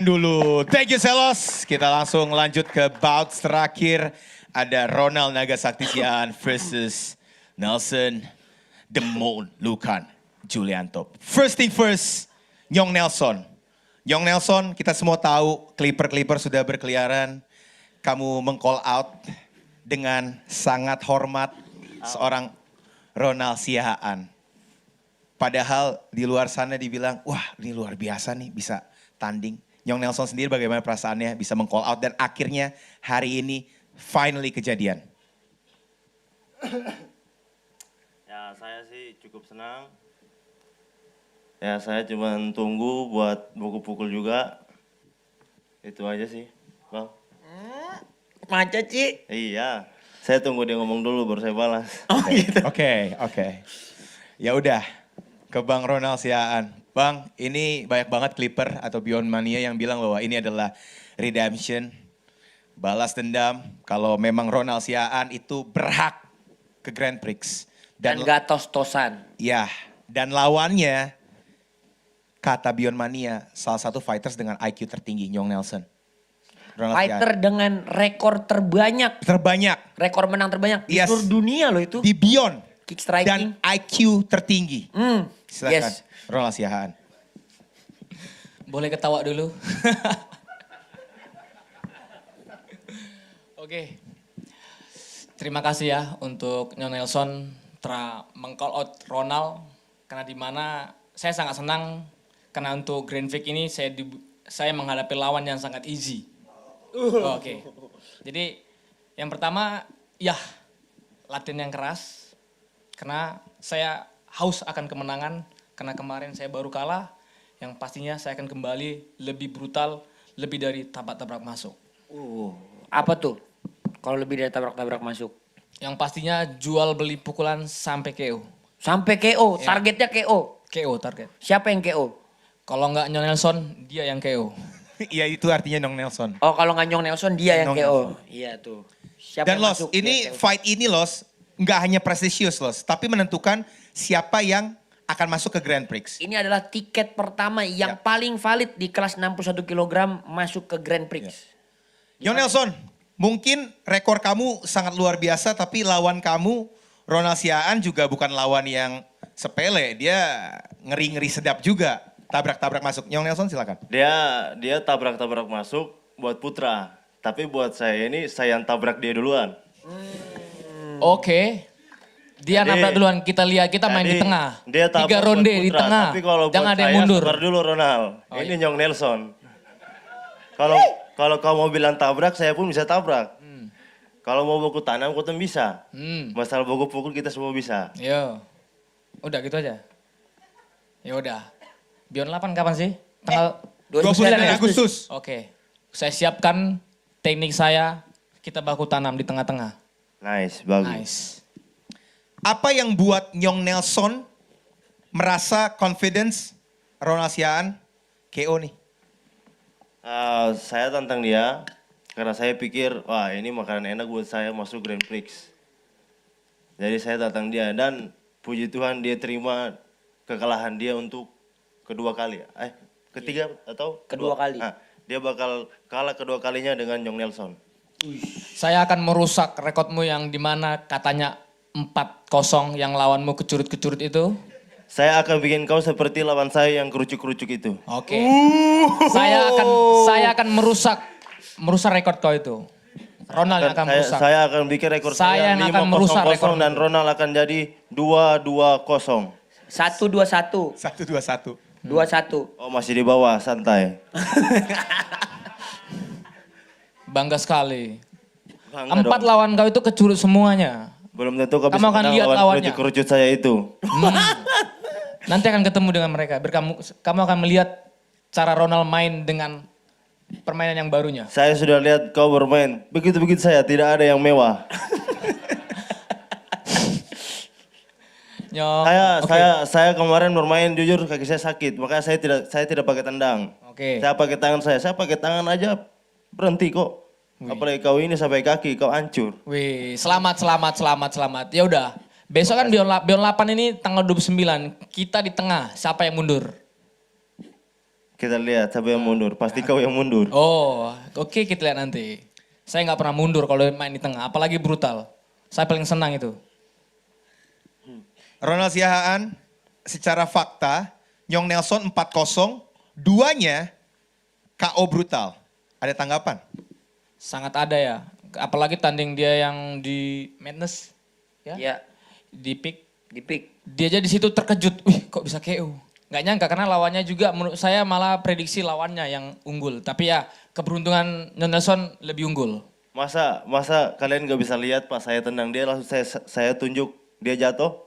Dulu. Thank you Selos. Kita langsung lanjut ke bouts terakhir. Ada Ronald Nagasaktian versus Nelson Demon Lukan Julianto. First thing first, Nyong Nelson. Nyong Nelson, kita semua tahu Clipper sudah berkeliaran. Kamu meng-call out dengan sangat hormat seorang Ronald Siahaan. Padahal di luar sana dibilang, wah ini luar biasa nih bisa tanding. Nyong Nelson sendiri bagaimana perasaannya bisa meng-call out dan akhirnya hari ini finally kejadian. Ya saya sih cukup senang. Ya saya cuma tunggu buat pukul-pukul juga. Itu aja sih Bang. Macet sih. Iya, saya tunggu dia ngomong dulu baru saya balas. Oh gitu. Oke. Ya udah, ke Bang Ronald Siahaan. Bang, ini banyak banget Clipper atau Beyond Mania yang bilang bahwa ini adalah redemption, balas dendam. Kalau memang Ronald Siahaan itu berhak ke Grand Prix. Dan gak tos-tosan. Ya, dan lawannya kata Beyond Mania salah satu fighters dengan IQ tertinggi, Nyong Nelson. Ronald Fighter Siahaan. dengan rekor terbanyak. Rekor menang terbanyak di Yes. seluruh dunia loh itu. Di Beyond. Kick striking. Dan IQ tertinggi. Silakan, Yes. Ronald Siahaan. Boleh ketawa dulu. Oke. Terima kasih ya untuk Nyong Nelson telah meng-call out Ronald. Karena di mana saya sangat senang karena untuk Grand Prix ini saya menghadapi lawan yang sangat easy. Oke. Jadi yang pertama ya latihan yang keras. Karena saya haus akan kemenangan. Karena kemarin saya baru kalah. Yang pastinya saya akan kembali lebih brutal, lebih dari tabrak-tabrak masuk. Apa tuh? Kalau lebih dari tabrak-tabrak masuk. Yang pastinya jual beli pukulan sampai KO. Sampai KO, Ya. targetnya KO. KO target. Siapa yang KO? Kalau nggak Nyong Nelson, dia yang KO. Iya itu artinya Nyong Nelson. Oh kalau nggak Nyong Nelson dia yang Nyong KO. Nelson. Iya tuh. Siapa Dan yang Los, masuk, ini dia KO. fight ini Los, nggak hanya prestisius Los, tapi menentukan siapa yang akan masuk ke Grand Prix. Ini adalah tiket pertama yang Ya. paling valid di kelas 61 kg masuk ke Grand Prix. Nyong Nelson, mungkin rekor kamu sangat luar biasa, tapi lawan kamu, Ronald Siahaan juga bukan lawan yang sepele. Dia ngeri-ngeri sedap juga. Tabrak-tabrak masuk. Nyong Nelson silakan. Dia tabrak-tabrak masuk buat Putra. Tapi buat saya ini saya yang tabrak dia duluan. Oke. Dia Jadi- nabrak duluan, kita lihat, kita main di Jadi, tengah. Dia tabrak 3 buat ronde di Putra, tengah. Tapi kalau Jangan buat ada yang saya, mundur. sabar dulu Ronald. Oh, Ini iya. Nyong Nelson. Kalau kau mau bilang tabrak, saya pun bisa tabrak. Kalau mau baku tanam, kau tuh bisa. Masalah baku pukul kita semua bisa. Yo. Udah gitu aja. Ya udah. Beyond 8 kapan sih? Tanggal 29 ya? Agustus. Oke. Saya siapkan teknik saya, kita baku tanam di tengah-tengah. Nice, bagus. Nice. Apa yang buat Nyong Nelson merasa confidence Ronald Siahaan KO nih? Saya tantang dia karena saya pikir wah ini makanan enak buat saya masuk Grand Prix. Jadi saya tantang dia dan puji Tuhan dia terima kekalahan dia untuk kedua kali. Ketiga atau Kedua kali. Dia bakal kalah kedua kalinya dengan Nyong Nelson. Saya akan merusak rekodmu yang dimana katanya 4-0 yang lawanmu kecurut-kecurut itu. Saya akan bikin kau seperti lawan saya yang kerucuk-kerucuk itu. Oke. Saya akan merusak rekod kau itu. Ronald yang akan merusak. Saya akan bikin rekor Saya yang akan merusak 5-0 rekor. dan Ronald akan jadi 2-2-0. 1-2-1. 1-2-1. 2-1. Oh masih di bawah, santai. Bangga sekali. Bangga 4 dong. lawan kau itu kecurut semuanya. Belum tentu kau bisa Kamu akan menang lihat lawan lawannya. kerucut saya itu. Nanti akan ketemu dengan mereka. Kamu akan melihat cara Ronald main dengan permainan yang barunya. Saya sudah lihat kau bermain. Begitu-begitu saya, tidak ada yang mewah. Nyong. Oke. Saya kemarin bermain jujur kaki saya sakit, makanya saya tidak pakai tendang. Oke. Saya pakai tangan saya pakai tangan aja berhenti kok. Apalagi kau ini sampai kaki, kau hancur. Wih, selamat. Ya udah. Besok kan Beyond 8 ini tanggal 29. Kita di tengah. Siapa yang mundur? Kita lihat siapa yang mundur. Pasti kau yang mundur. Oh, oke kita lihat nanti. Saya nggak pernah mundur kalau main di tengah, apalagi brutal. Saya paling senang itu. Ronald Siahaan, secara fakta, Nyong Nelson 4-0, duanya KO brutal. Ada tanggapan? Sangat ada ya. Apalagi tanding dia yang di Madness. Ya. Ya, Di pick. di pick. Dia aja di situ terkejut. Wih kok bisa KO. Nggak nyangka karena lawannya juga menurut saya malah prediksi lawannya yang unggul. Tapi ya keberuntungan Nyong Nelson lebih unggul. Masa kalian gak bisa lihat pas saya tendang dia langsung saya tunjuk dia jatuh.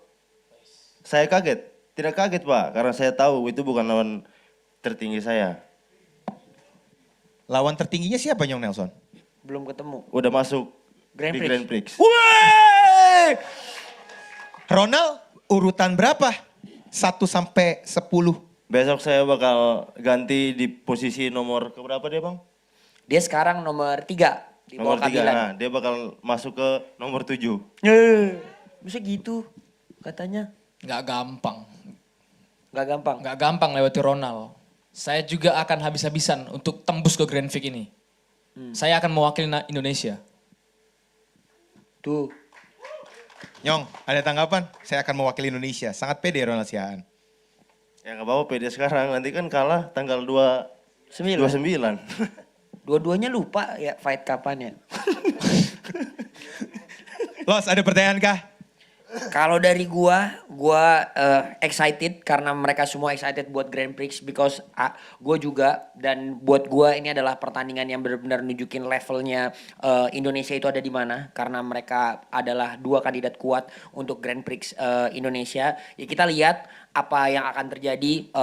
Saya kaget. Tidak kaget Pak, karena saya tahu itu bukan lawan tertinggi saya. Lawan tertingginya siapa Nyong Nelson? Belum ketemu. Udah masuk Grand di Prix. Grand Prix. Wey! Ronald urutan berapa? 1 sampai 10. Besok saya bakal ganti di posisi nomor keberapa dia Bang? Dia sekarang nomor 3 di Nomor bawah 3, Kabilan. nah, dia bakal masuk ke nomor 7. Bisa gitu katanya. Nggak gampang. Gak gampang. Nggak gampang lewati Ronald. Saya juga akan habis-habisan untuk tembus ke Grand Prix ini. Saya akan mewakili Indonesia. Tuh. Nyong, ada tanggapan? Saya akan mewakili Indonesia. Sangat pede Ronald Siahaan. Ya nggak apa-apa pede sekarang, nanti kan kalah tanggal 29. Dua-duanya lupa ya fight kapan ya. Los, ada pertanyaan kah? Kalau dari gua excited karena mereka semua excited buat Grand Prix because gua juga, dan buat gua ini adalah pertandingan yang benar-benar nunjukin levelnya Indonesia itu ada di mana, karena mereka adalah 2 kandidat kuat untuk Grand Prix Indonesia. Ya kita lihat apa yang akan terjadi.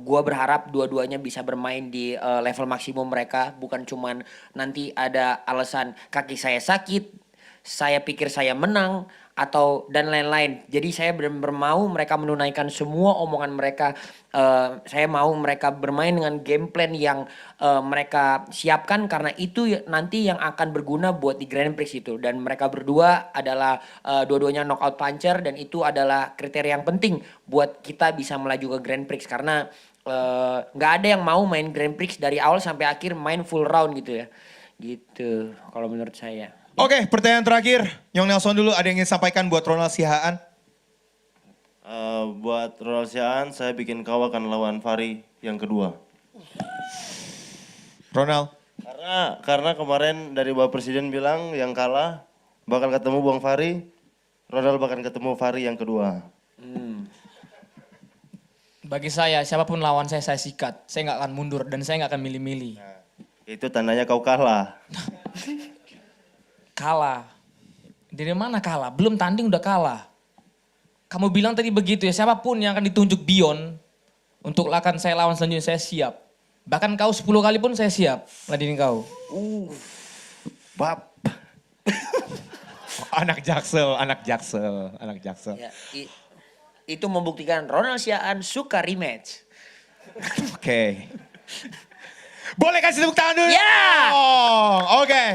Gua berharap dua-duanya bisa bermain di level maksimum mereka, bukan cuman nanti ada alasan kaki saya sakit, saya pikir saya menang, atau dan lain-lain. Jadi saya benar-benar mau mereka menunaikan semua omongan mereka. Saya mau mereka bermain dengan game plan yang mereka siapkan, karena itu nanti yang akan berguna buat di Grand Prix itu. Dan mereka berdua adalah dua-duanya knockout puncher, dan itu adalah kriteria yang penting buat kita bisa melaju ke Grand Prix, karena nggak ada yang mau main Grand Prix dari awal sampai akhir main full round gitu ya. Gitu kalau menurut saya. Oke, pertanyaan terakhir. Nyong Nelson dulu, ada yang ingin sampaikan buat Ronald Siahaan? Buat Ronald Siahaan, saya bikin kau akan lawan Fahri yang kedua. Ronald? Karena kemarin dari Bapak Presiden bilang yang kalah bakal ketemu Bang Fahri, Ronald bakal ketemu Fahri yang kedua. Bagi saya, siapapun lawan saya sikat. Saya nggak akan mundur dan saya nggak akan milih-milih. Nah, itu tandanya kau kalah. Kalah. Dari mana kalah? Belum tanding udah kalah. Kamu bilang tadi begitu ya, siapapun yang akan ditunjuk Bion untuk akan saya lawan selanjutnya, saya siap. Bahkan kau 10 kali pun saya siap ladini kau. Bab. Anak Jaksel, anak Jaksel, anak Jaksel. Ya, itu membuktikan Ronald Siahaan suka rematch. Oke. Boleh kasih tepuk tangan dulu? Ya! Oke.